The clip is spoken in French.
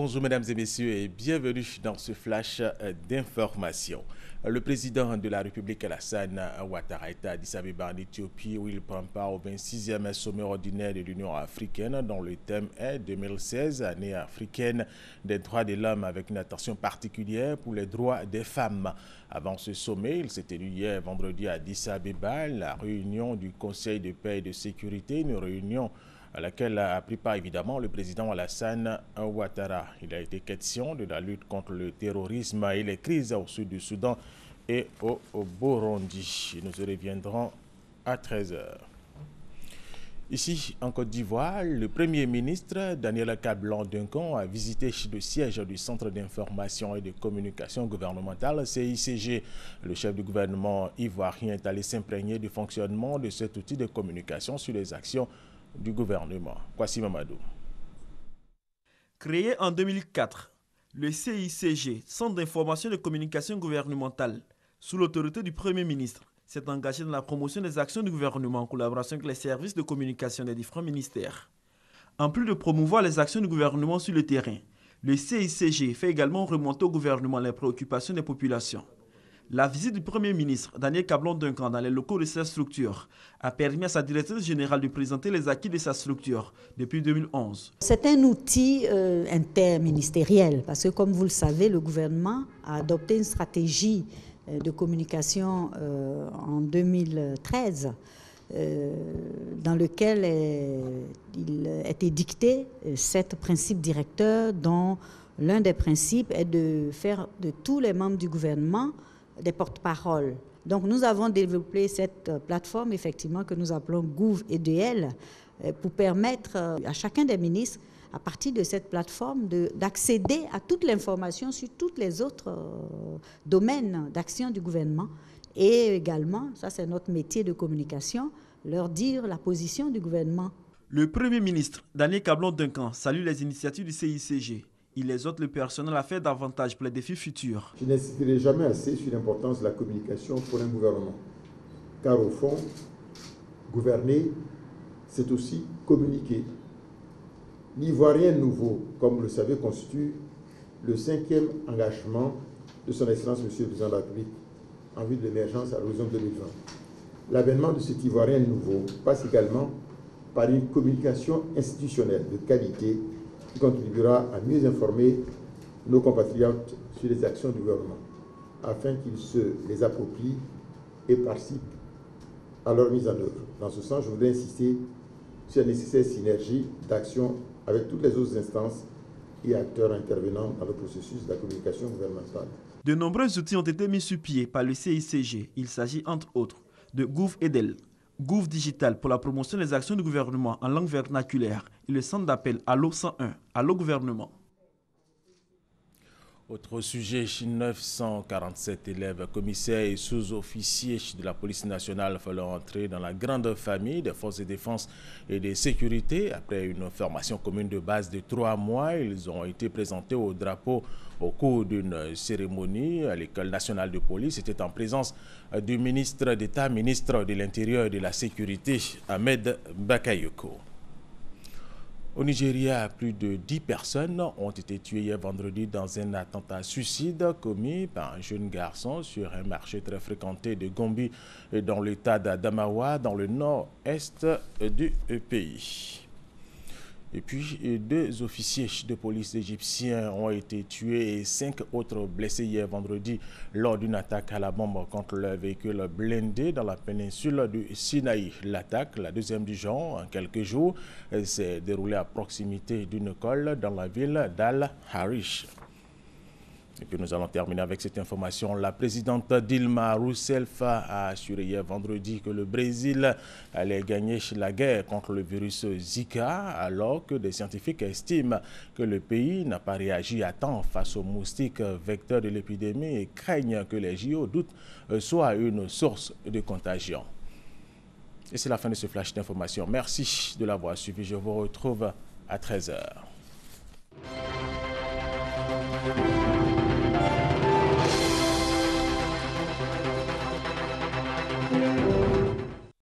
Bonjour mesdames et messieurs et bienvenue dans ce flash d'information. Le président de la République Alassane Ouattara est à Addis Abeba en Éthiopie où il prend part au 26e sommet ordinaire de l'Union africaine dont le thème est 2016, année africaine des droits de l'homme avec une attention particulière pour les droits des femmes. Avant ce sommet, il s'est tenu hier vendredi à Addis Abeba la réunion du Conseil de paix et de sécurité, une réunion à laquelle a pris part évidemment le président Alassane Ouattara. Il a été question de la lutte contre le terrorisme et les crises au sud du Soudan et au Burundi. Nous y reviendrons à 13h. Ici, en Côte d'Ivoire, le Premier ministre Daniel Kablan-Duncan a visité le siège du Centre d'information et de communication gouvernementale, CICG. Le chef du gouvernement ivoirien est allé s'imprégner du fonctionnement de cet outil de communication sur les actions du gouvernement. Kwasi Mamadou. Créé en 2004, le CICG, Centre d'information et de communication gouvernementale, sous l'autorité du Premier ministre, s'est engagé dans la promotion des actions du gouvernement en collaboration avec les services de communication des différents ministères. En plus de promouvoir les actions du gouvernement sur le terrain, le CICG fait également remonter au gouvernement les préoccupations des populations. La visite du Premier ministre, Daniel Kablan-Duncan, dans les locaux de sa structure a permis à sa directrice générale de présenter les acquis de sa structure depuis 2011. C'est un outil interministériel parce que, comme vous le savez, le gouvernement a adopté une stratégie de communication en 2013 dans lequel il a été dicté 7 principes directeurs dont l'un des principes est de faire de tous les membres du gouvernement des porte-paroles. Donc nous avons développé cette plateforme effectivement que nous appelons Gouv-EDL pour permettre à chacun des ministres à partir de cette plateforme d'accéder à toute l'information sur tous les autres domaines d'action du gouvernement et également, ça c'est notre métier de communication, leur dire la position du gouvernement. Le Premier ministre Daniel Kablan-Duncan salue les initiatives du CICG. Il exhorte le personnel à faire davantage pour les défis futurs. Je n'insisterai jamais assez sur l'importance de la communication pour un gouvernement. Car au fond, gouverner, c'est aussi communiquer. L'Ivoirien nouveau, comme vous le savez, constitue le 5e engagement de son Excellence Monsieur le Président de la République en vue de l'émergence à l'horizon 2020. L'avènement de cet Ivoirien nouveau passe également par une communication institutionnelle de qualité qui contribuera à mieux informer nos compatriotes sur les actions du gouvernement, afin qu'ils se les approprient et participent à leur mise en œuvre. Dans ce sens, je voudrais insister sur la nécessaire synergie d'action avec toutes les autres instances et acteurs intervenant dans le processus de la communication gouvernementale. De nombreux outils ont été mis sur pied par le CICG. Il s'agit entre autres de Gouv-EDL, Gouv Digital pour la promotion des actions du gouvernement en langue vernaculaire et le centre d'appel Allo 101, Allo Gouvernement. Autre sujet, 947 élèves, commissaires et sous-officiers de la police nationale veulent entrer dans la grande famille des forces de défense et de sécurité. Après une formation commune de base de 3 mois, ils ont été présentés au drapeau au cours d'une cérémonie à l'École nationale de police. C'était en présence du ministre d'État, ministre de l'Intérieur et de la Sécurité, Ahmed Bakayoko. Au Nigeria, plus de 10 personnes ont été tuées hier vendredi dans un attentat suicide commis par un jeune garçon sur un marché très fréquenté de Gombe dans l'état d'Adamawa, dans le nord-est du pays. Et puis, 2 officiers de police égyptiens ont été tués et 5 autres blessés hier vendredi lors d'une attaque à la bombe contre leur véhicule blindé dans la péninsule du Sinaï. L'attaque, la 2e du genre en quelques jours, s'est déroulée à proximité d'une école dans la ville d'Al-Harish. Et puis nous allons terminer avec cette information. La présidente Dilma Rousseff a assuré hier vendredi que le Brésil allait gagner la guerre contre le virus Zika, alors que des scientifiques estiment que le pays n'a pas réagi à temps face aux moustiques vecteurs de l'épidémie et craignent que les JO d'août soient une source de contagion. Et c'est la fin de ce flash d'information. Merci de l'avoir suivi. Je vous retrouve à 13h.